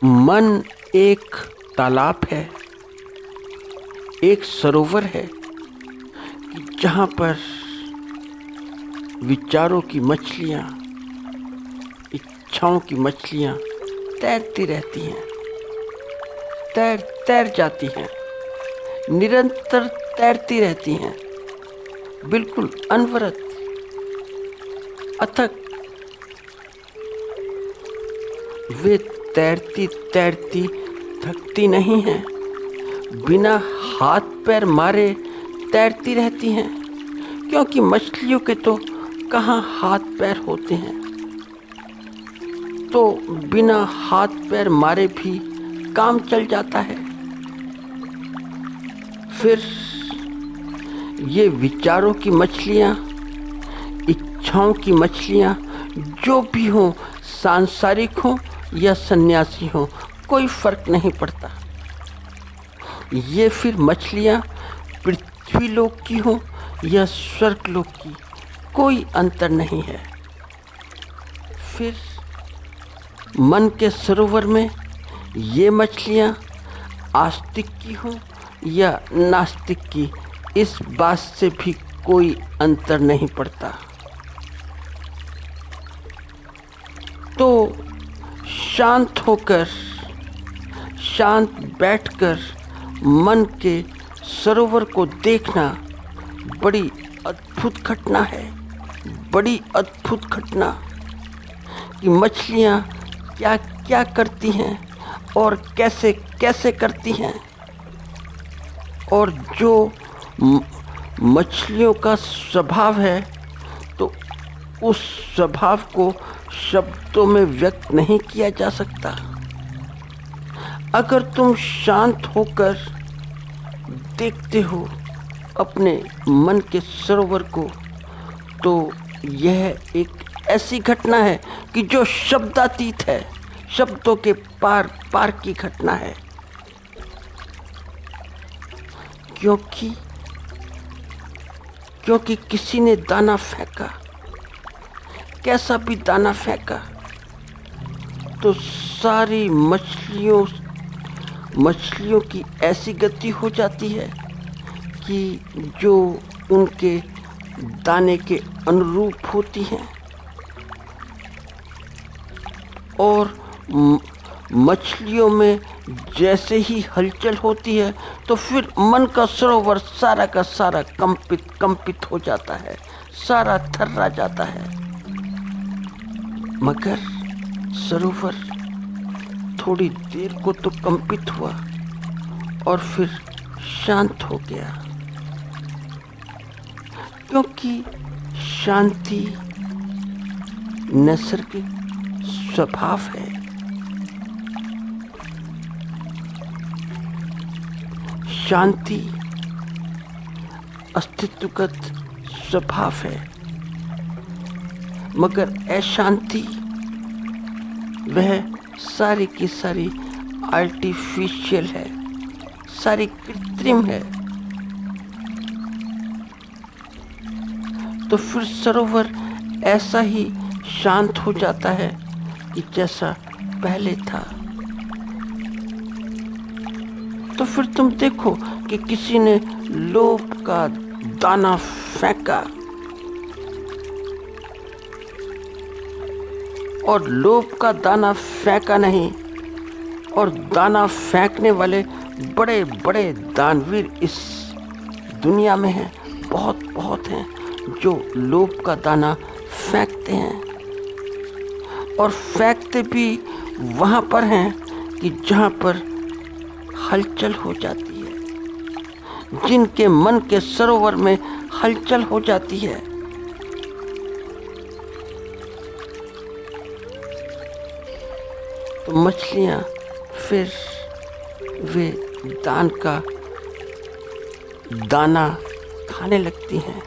मन एक तालाब है, एक सरोवर है कि जहाँ पर विचारों की मछलियाँ, इच्छाओं की मछलियाँ तैरती रहती हैं, तैर जाती हैं, निरंतर तैरती रहती हैं, बिल्कुल अनवरत, अथक। वे तैरती तैरती थकती नहीं हैं, बिना हाथ पैर मारे तैरती रहती हैं, क्योंकि मछलियों के तो कहाँ हाथ पैर होते हैं, तो बिना हाथ पैर मारे भी काम चल जाता है। फिर ये विचारों की मछलियाँ, इच्छाओं की मछलियाँ जो भी हों, सांसारिक हों या सन्यासी हों, कोई फर्क नहीं पड़ता। ये फिर मछलियाँ पृथ्वी लोक की हों या स्वर्ग लोक की, कोई अंतर नहीं है। फिर मन के सरोवर में ये मछलियाँ आस्तिक की हों या नास्तिक की, इस बात से भी कोई अंतर नहीं पड़ता। तो शांत होकर, शांत बैठकर मन के सरोवर को देखना बड़ी अद्भुत घटना है, बड़ी अद्भुत घटना कि मछलियाँ क्या क्या करती हैं और कैसे कैसे करती हैं। और जो मछलियों का स्वभाव है, तो उस स्वभाव को शब्दों में व्यक्त नहीं किया जा सकता। अगर तुम शांत होकर देखते हो अपने मन के सरोवर को, तो यह एक ऐसी घटना है कि जो शब्दातीत है, शब्दों के पार पार की घटना है। क्योंकि किसी ने दाना फेंका, कैसा भी दाना फेंका, तो सारी मछलियों की ऐसी गति हो जाती है कि जो उनके दाने के अनुरूप होती हैं। और मछलियों में जैसे ही हलचल होती है, तो फिर मन का सरोवर सारा का सारा कंपित हो जाता है, सारा थर्रा जाता है। मगर सरोवर थोड़ी देर को तो कंपित हुआ और फिर शांत हो गया, क्योंकि शांति नैसर्गिक स्वभाव है। शांति अस्तित्वगत स्वभाव है, मगर अशांति वह सारी की सारी आर्टिफिशियल है, सारी कृत्रिम है। तो फिर सरोवर ऐसा ही शांत हो जाता है कि जैसा पहले था। तो फिर तुम देखो कि किसी ने लोभ का दाना फेंका, और लोभ का दाना फेंका नहीं, और दाना फेंकने वाले बड़े बड़े दानवीर इस दुनिया में हैं, बहुत बहुत हैं, जो लोभ का दाना फेंकते हैं। और फेंकते भी वहाँ पर हैं कि जहाँ पर हलचल हो जाती है, जिनके मन के सरोवर में हलचल हो जाती है। तो मछलियाँ फिर वे दाना खाने लगती हैं,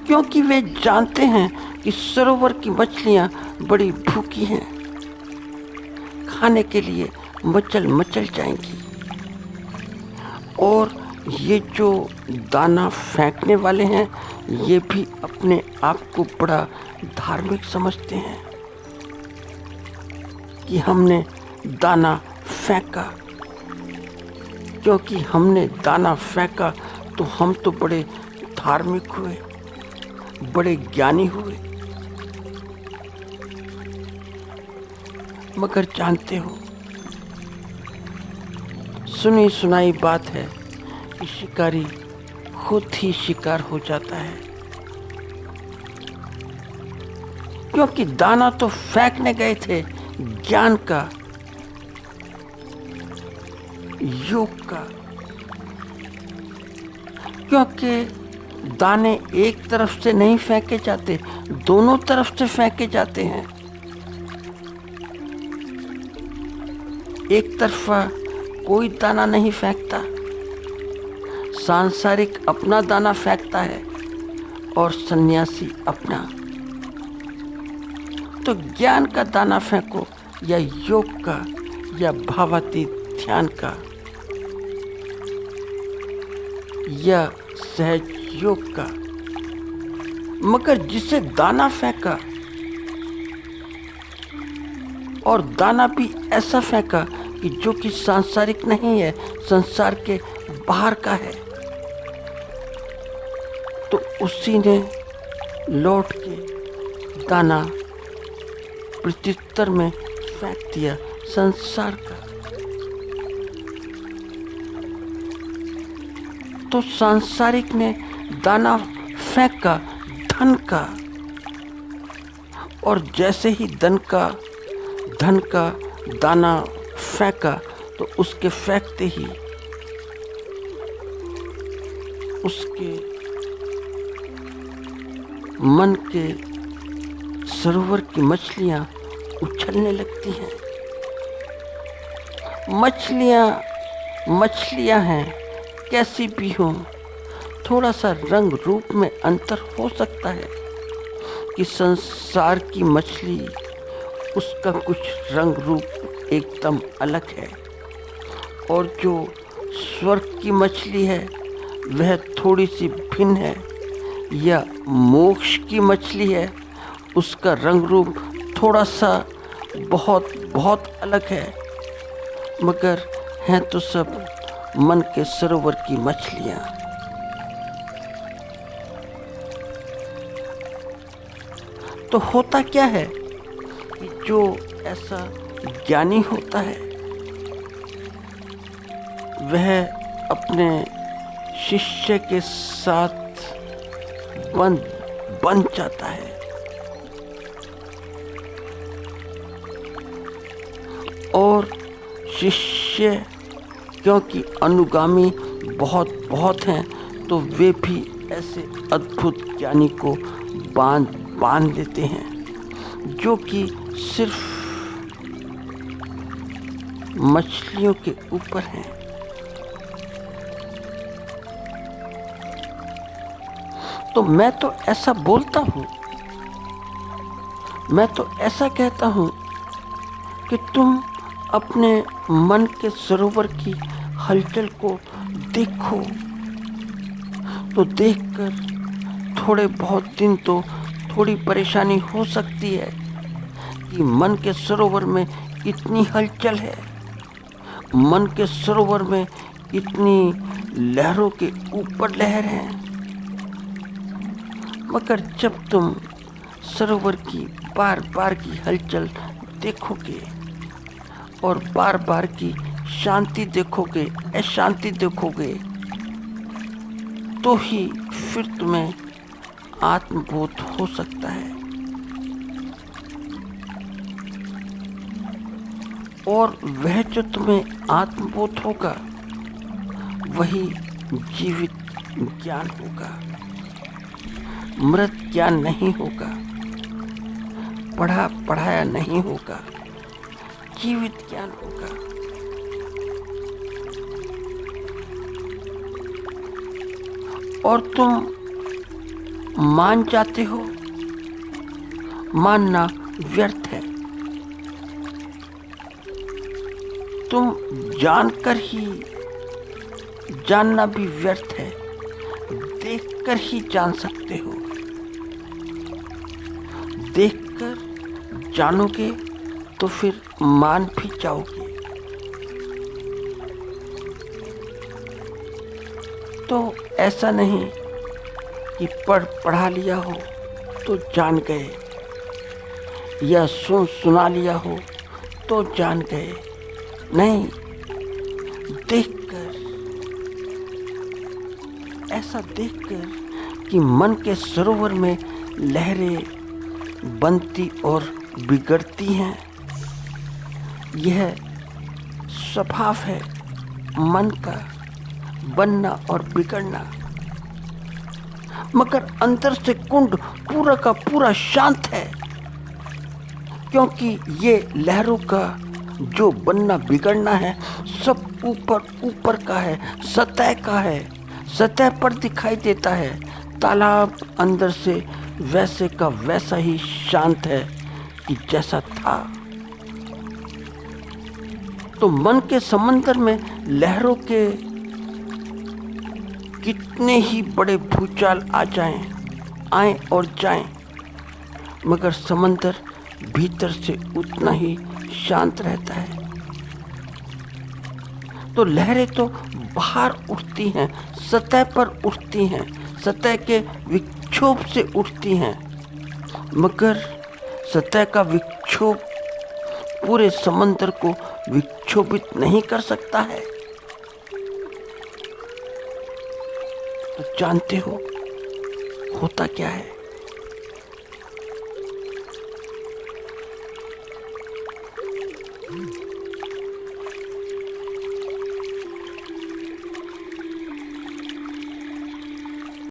क्योंकि वे जानते हैं कि सरोवर की मछलियाँ बड़ी भूखी हैं, खाने के लिए मचल मचल जाएंगी। और ये जो दाना फेंकने वाले हैं ये भी अपने आप को बड़ा धार्मिक समझते हैं कि हमने दाना फेंका। क्योंकि हमने दाना फेंका तो हम तो बड़े धार्मिक हुए, बड़े ज्ञानी हुए। मगर जानते हो, सुनी सुनाई बात है कि शिकारी खुद ही शिकार हो जाता है। क्योंकि दाना तो फेंकने गए थे ज्ञान का, योग का। क्योंकि दाने एक तरफ से नहीं फेंके जाते, दोनों तरफ से फेंके जाते हैं। एक तरफा कोई दाना नहीं फेंकता, सांसारिक अपना दाना फेंकता है और सन्यासी अपना। तो ज्ञान का दाना फेंको, या योग का, या भावातीत ध्यान का, या सहज योग का। मगर जिसे दाना फेंका, और दाना भी ऐसा फेंका कि जो कि सांसारिक नहीं है, संसार के बाहर का है, तो उसी ने लौट के दाना प्रत्युत्तर में फेंक दिया संसार का। तो सांसारिक ने दाना फेंका धन का, और जैसे ही धन का दाना फेंका तो उसके फेंकते ही उसके मन के सरोवर की मछलियां उछलने लगती हैं। मछलियां हैं, कैसी भी हो, थोड़ा सा रंग रूप में अंतर हो सकता है कि संसार की मछली, उसका कुछ रंग रूप एकदम अलग है, और जो स्वर्ग की मछली है वह थोड़ी सी भिन्न है, या मोक्ष की मछली है, उसका रंग रूप थोड़ा सा बहुत बहुत अलग है। मगर हैं तो सब मन के सरोवर की मछलियां। तो होता क्या है कि जो ऐसा ज्ञानी होता है वह अपने शिष्य के साथ बन जाता है, और शिष्य क्योंकि अनुगामी बहुत हैं, तो वे भी ऐसे अद्भुत ज्ञानी को बांध लेते हैं जो कि सिर्फ मछलियों के ऊपर हैं। तो मैं तो ऐसा बोलता हूँ, मैं तो ऐसा कहता हूँ कि तुम अपने मन के सरोवर की हलचल को देखो, तो देखकर थोड़े बहुत दिन तो थोड़ी परेशानी हो सकती है कि मन के सरोवर में इतनी हलचल है, मन के सरोवर में इतनी लहरों के ऊपर लहर है। मगर जब तुम सरोवर की बार बार की हलचल देखोगे और बार बार की शांति देखोगे, अशांति देखोगे, तो ही फिर तुम्हें आत्मबोध हो सकता है। और वह जो तुम्हें आत्मबोध होगा वही जीवित ज्ञान होगा, मृत ज्ञान नहीं होगा, पढ़ाया नहीं होगा, जीवित ज्ञान होगा। और तुम मान जाते हो, मानना व्यर्थ है। तुम जानकर ही जानना भी व्यर्थ है, देखकर ही जान सकते हो। देखकर जानोगे तो फिर मान भी जाओगे। तो ऐसा नहीं कि पढ़ा लिया हो तो जान गए, या सुना लिया हो तो जान गए। नहीं, देखकर, ऐसा देखकर कि मन के सरोवर में लहरें बनती और बिगड़ती हैं। यह स्वभाव है मन का, बनना और बिगड़ना। मगर अंदर से कुंड पूरा का पूरा शांत है, क्योंकि ये लहरों का जो बनना बिगड़ना है सब ऊपर ऊपर का है, सतह का है, सतह पर दिखाई देता है। तालाब अंदर से वैसे का वैसा ही शांत है कि जैसा था। तो मन के समंदर में लहरों के कितने ही बड़े भूचाल आए और जाएं, मगर समंदर भीतर से उतना ही शांत रहता है। तो लहरें तो बाहर उठती हैं, सतह पर उठती हैं, सतह के विक्षोभ से उठती हैं, मगर सतह का विक्षोभ पूरे समंदर को विक्षोभित नहीं कर सकता है। तो जानते हो होता क्या है?